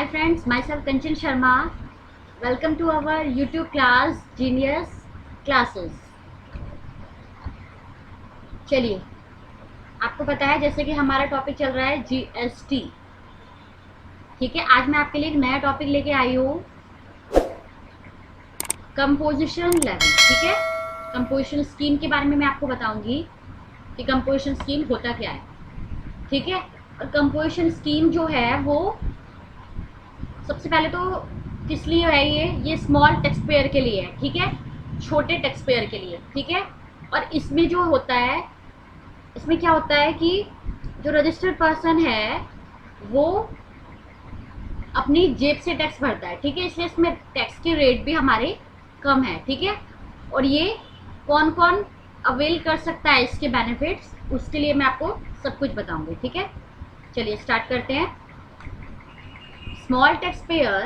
Hi friends, myself Kanchan Sharma. Welcome to our YouTube class Genius Classes. चलिए, आपको पता है जैसे कि हमारा टॉपिक चल रहा है जीएसटी. ठीक है, आज मैं आपके लिए एक नया टॉपिक लेके आई हूँ, कंपोजिशन लेवल. ठीक है, कंपोजिशन स्कीम के बारे में मैं आपको बताऊंगी कि कंपोजिशन स्कीम होता क्या है. ठीक है, और कंपोजिशन स्कीम जो है वो सबसे पहले तो किस लिए है, ये स्मॉल टैक्स पेयर के लिए है. ठीक है, छोटे टैक्स पेयर के लिए. ठीक है, और इसमें जो होता है, इसमें क्या होता है कि जो रजिस्टर्ड पर्सन है वो अपनी जेब से टैक्स भरता है. ठीक है, इसलिए इसमें टैक्स की रेट भी हमारे कम है. ठीक है, और ये कौन कौन अवेल कर सकता है इसके बेनिफिट्स, उसके लिए मैं आपको सब कुछ बताऊंगी. ठीक है, चलिए स्टार्ट करते हैं. Small taxpayer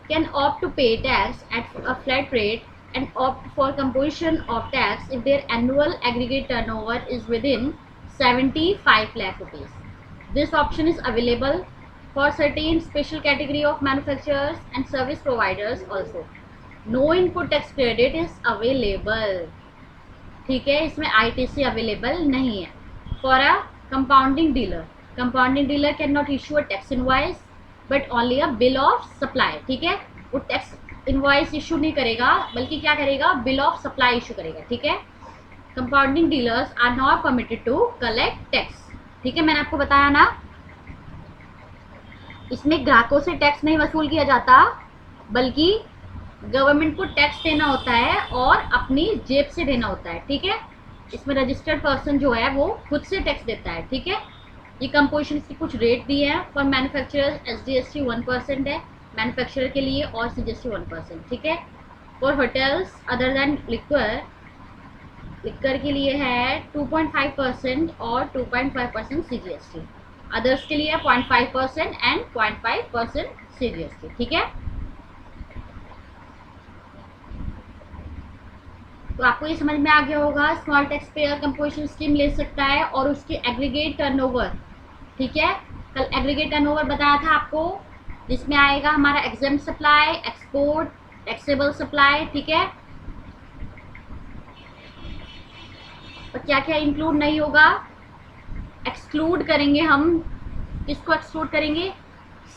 can opt to pay tax at a flat rate and opt for composition of tax if their annual aggregate turnover is within 75 lakh rupees. This option is available for certain special category of manufacturers and service providers also. No input tax credit is available. ठीक है, इसमें ITC available नहीं है. For a compounding dealer cannot issue a tax invoice but only a bill of supply. ठीक है, वो tax invoice issue नहीं करेगा, बल्कि क्या करेगा, बिल ऑफ सप्लाई इशू करेगा. ठीक है, compounding dealers are not permitted to collect tax. ठीक है, मैंने आपको बताया ना, इसमें ग्राहकों से टैक्स नहीं वसूल किया जाता, बल्कि गवर्नमेंट को टैक्स देना होता है और अपनी जेब से देना होता है. ठीक है, इसमें रजिस्टर्ड पर्सन जो है वो खुद से टैक्स देता है. ठीक है, ये कंपोजिशन की कुछ रेट दिए हैं. फॉर मैन्युफैक्चरर SGST 1% है मैन्युफैक्चरर के लिए, और CGST 1%. ठीक है, for hotels other than liquor के लिए है 2.5% और 2.5% CGST. अदर्स के लिए 0.5% एंड 0.5% CGST. ठीक है, तो आपको ये समझ में आ गया होगा, small tax payer composition scheme ले सकता है और उसकी एग्रीगेट टर्नओवर. ठीक है, कल एग्रीगेट टर्नओवर बताया था आपको, जिसमें आएगा हमारा exempt supply, export, taxable supply. ठीक है, और क्या क्या इंक्लूड नहीं होगा, एक्सक्लूड करेंगे हम. किसको एक्सक्लूड करेंगे,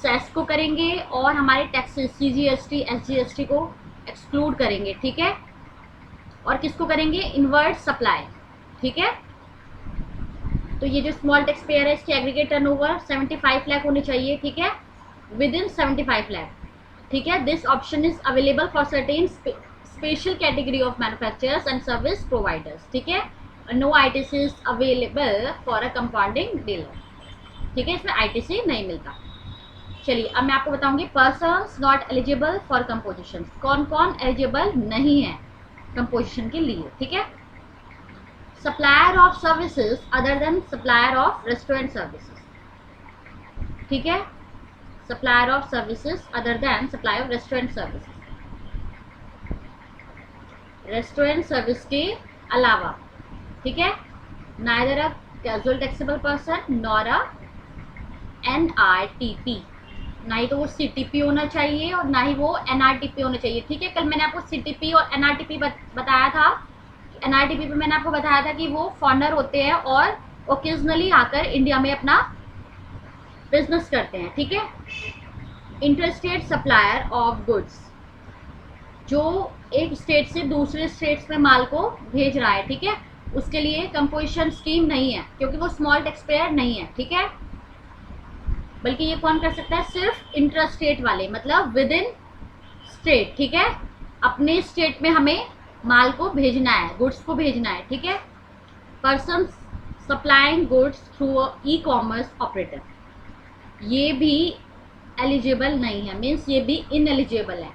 सेस को करेंगे, और हमारे टैक्सेस CGST SGST को एक्सक्लूड करेंगे. ठीक है, और किसको करेंगे, इनवर्ट सप्लाई. ठीक है, तो ये जो स्मॉल टैक्स पेयर है इसकी एग्रीगेट टर्नओवर 75 लाख होनी चाहिए. ठीक है, विद इन 75 लाख. ठीक है, this option is available for certain special category of manufacturers and service providers. ठीक है, no ITC is available for a compounding dealer. ठीक है, इसमें ITC नहीं मिलता. चलिए, अब मैं आपको बताऊंगी persons not eligible for composition. कौन कौन एलिजिबल नहीं है कंपोजिशन के लिए. ठीक है, supplier of services other than supplier of restaurant services. ठीक है, supplier of services other than supplier of restaurant services. Restaurant service के अलावा. ठीक है, neither a casual taxable person nor a NRTP. ना ही तो वो CTP होना चाहिए और ना ही वो NRTP होना चाहिए. ठीक है, कल मैंने आपको CTP और NRTP बताया था. NRTP पे मैंने आपको बताया था कि वो फॉरेनर होते हैं और ओकेजनली आकर इंडिया में अपना बिजनेस करते हैं. ठीक है, इंटरस्टेट सप्लायर ऑफ गुड्स, जो एक स्टेट से दूसरे स्टेट्स में माल को भेज रहा है. ठीक है, उसके लिए कंपोजिशन स्कीम नहीं है, क्योंकि वो स्मॉल टैक्स पेयर नहीं है. ठीक है, बल्कि ये कौन कर सकता है, सिर्फ इंटरस्टेट वाले, मतलब विद इन स्टेट. ठीक है, अपने स्टेट में हमें माल को भेजना है, गुड्स को भेजना है. ठीक है, person supplying goods through e-commerce operator, ये भी एलिजिबल नहीं है, मीन्स ये भी इनएलिजिबल है.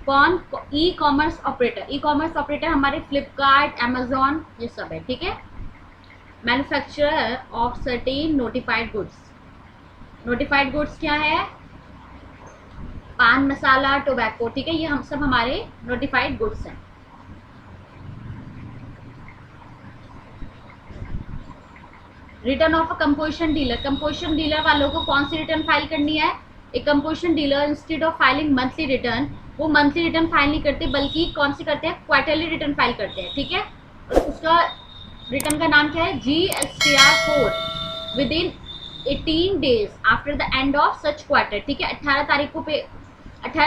कौन, ई-कॉमर्स ऑपरेटर. ई-कॉमर्स ऑपरेटर हमारे फ्लिपकार्ट, अमेजॉन, ये सब है. ठीक है, manufacturer of certain notified goods. Notified goods क्या है, पान मसाला, टोबैको. ठीक है, ये हम सब हमारे नोटिफाइड गुड्स हैं. Return of a composition dealer. Composition dealer वालों को कौन सी रिटर्न फाइल करनी है, एक composition dealer instead of filing monthly return, वो मंथली रिटर्न फाइल नहीं करते बल्कि कौन सी करते हैं, क्वार्टरली रिटर्न फाइल करते हैं, ठीक है। और उसका रिटर्न का नाम क्या है, GSTR4 with in 18 days after the end of such quarter, ठीक है। 18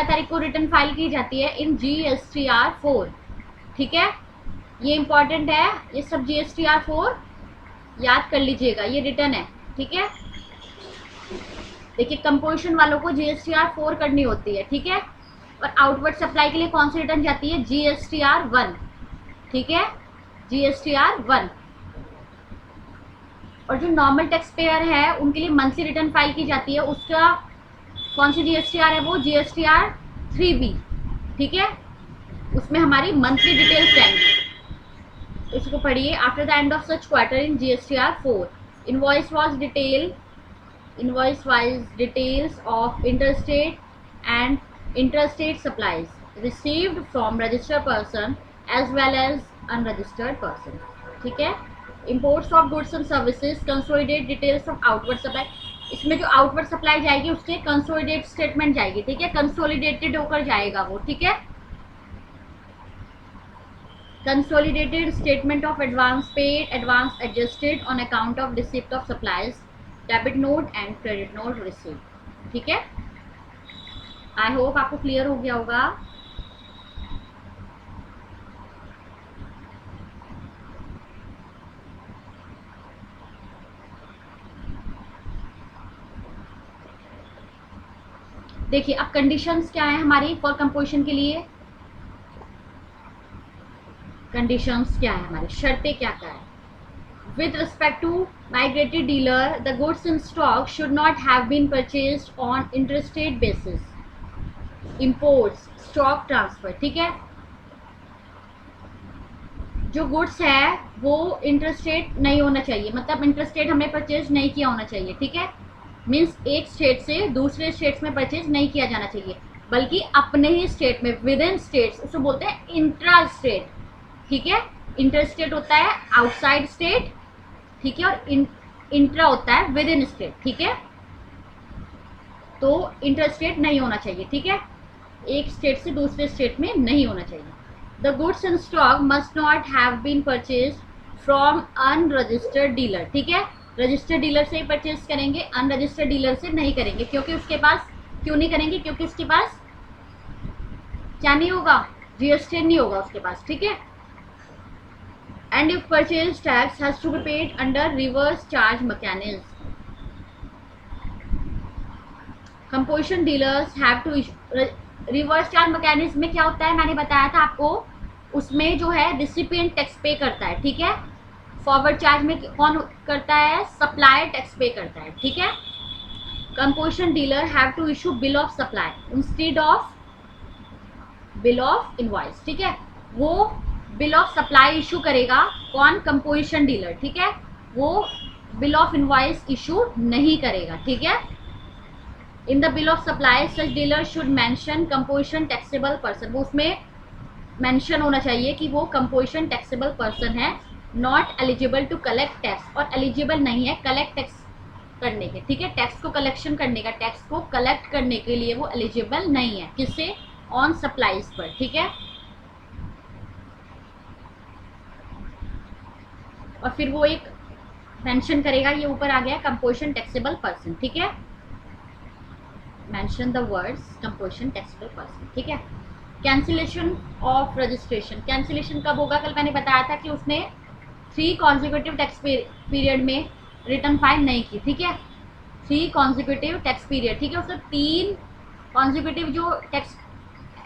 तारीख को रिटर्न फाइल की जाती है इन GSTR4, ठीक है। ये इंपॉर्टेंट है, ये सब GSTR4 याद कर लीजिएगा, ये रिटर्न है, ठीक है। देखिए कंपोजिशन वालों को GSTR4 करनी होती है, ठीक है। और आउटवर्ड सप्लाई के लिए कौन सी रिटर्न जाती है, GSTR1, ठीक है, GSTR1। और जो नॉर्मल टैक्स पेयर है उनके लिए मंथली रिटर्न फाइल की जाती है, उसका कौन सी GSTR है, वो GSTR3B, ठीक है। उसमें हमारी मंथली डिटेल्स रहेंगी, इसको पढ़िए। After the end of such quarter in GSTR4 invoice wise details of interstate supplies received from registered person as well as unregistered person, ठीक है। imports of goods and services consolidate details from outward supply, इसमें जो outward supply जाएगी उससे consolidate statement जाएगी, ठीक है, consolidated होकर जाएगा वो, ठीक है। Consolidated statement of advance paid, advance adjusted on account of receipt of supplies, debit note and credit note receive, ठीक है। आई होप आपको क्लियर हो गया होगा। देखिए अब कंडीशंस क्या है हमारी फॉर कंपोजिशन के लिए, कंडीशंस क्या है हमारी, शर्तें क्या क्या है। With respect to migrated dealer the goods in stock should not have been purchased on interstate basis, imports, stock transfer, ठीक है। जो गुड्स है वो इंटरस्टेट नहीं होना चाहिए, मतलब इंटरस्टेट हमने परचेज नहीं किया होना चाहिए, ठीक है। मीन्स एक स्टेट से दूसरे स्टेट्स में परचेज नहीं किया जाना चाहिए, बल्कि अपने ही स्टेट में, विद इन स्टेट्स, उसको बोलते हैं इंट्रा स्टेट, ठीक है। इंटर स्टेट होता है आउटसाइड स्टेट, ठीक है, और इंट्रा होता है विद इन स्टेट, ठीक है। तो इंटर स्टेट नहीं होना चाहिए, ठीक है, एक स्टेट से दूसरे स्टेट में नहीं होना चाहिए। The goods in stock must not have been purchase from unregistered dealer, ठीक है। रजिस्टर्ड डीलर से ही परचेज करेंगे, अनरजिस्टर्ड डीलर से नहीं करेंगे, क्योंकि उसके पास, क्यों नहीं करेंगे, क्योंकि उसके पास क्या नहीं होगा, GST नहीं होगा उसके पास, ठीक है। And if purchase tax has to be paid under reverse charge mechanism, composition dealers have to, reverse charge mechanism में क्या होता है, मैंने बताया था आपको, उसमें जो है रिसिपिएंट टैक्स पे करता है, ठीक है। फॉरवर्ड चार्ज में कौन करता है, सप्लायर टैक्स पे करता है, ठीक है। Composition dealer have to issue bill of supply instead of bill of invoice, ठीक है। वो बिल ऑफ सप्लाई इशू करेगा कौन, कंपोजिशन डीलर, ठीक है। वो बिल ऑफ इनवॉइस इशू नहीं करेगा, ठीक है। In the bill of supply such dealer should mention composition taxable person, वो उसमें मेंशन होना चाहिए कि वो कंपोजिशन टैक्सेबल पर्सन है, not eligible to collect tax, और एलिजिबल नहीं है कलेक्ट टैक्स करने के, ठीक है। टैक्स को कलेक्शन करने का, टैक्स को कलेक्ट करने के लिए वो एलिजिबल नहीं है, किससे, ऑन सप्लाईज पर, ठीक है। और फिर वो एक मेंशन करेगा, ये ऊपर आ गया कंपोजिशन टैक्सेबल पर्सन, ठीक है। Mention the words composition taxable person, ठीक है। कैंसिलेशन ऑफ रजिस्ट्रेशन, कैंसिलेशन कब होगा, कल मैंने बताया था कि उसने 3 कॉन्जिक्यूटिव टैक्स पीरियड में रिटर्न फाइल नहीं की, ठीक है। 3 कॉन्जिक्यूटिव टैक्स पीरियड, ठीक है, उसने 3 कॉन्जिक्यूटिव जो टैक्स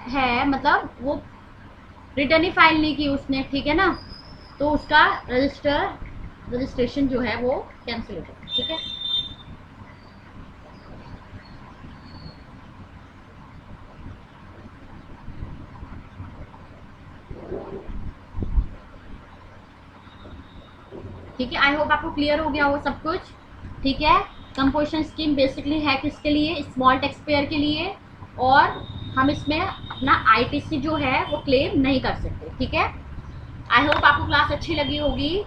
है, मतलब वो रिटर्न ही फाइल नहीं की उसने, ठीक है ना, तो उसका रजिस्ट्रेशन जो है वो कैंसिल हो जाएगा, ठीक है। ठीक है, आई होप आपको क्लियर हो गया हो सब कुछ, ठीक है। कंपोजिशन स्कीम बेसिकली है किसके लिए, स्मॉल टैक्स पेयर के लिए, और हम इसमें अपना ITC जो है वो क्लेम नहीं कर सकते, ठीक है। आई होप आपको क्लास अच्छी लगी होगी।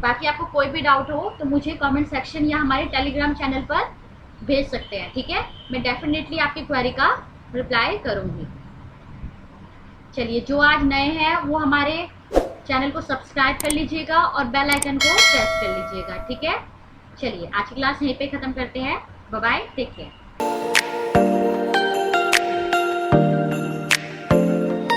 बाकी आपको कोई भी डाउट हो तो मुझे कमेंट सेक्शन या हमारे टेलीग्राम चैनल पर भेज सकते हैं, ठीक है। मैं डेफिनेटली आपकी क्वेरी का रिप्लाई करूंगी। चलिए, जो आज नए हैं वो हमारे चैनल को सब्सक्राइब कर लीजिएगा और बेल आइकन को प्रेस कर लीजिएगा, ठीक है। चलिए, आज की क्लास यहीं पे ख़त्म करते हैं। Bye bye, take care.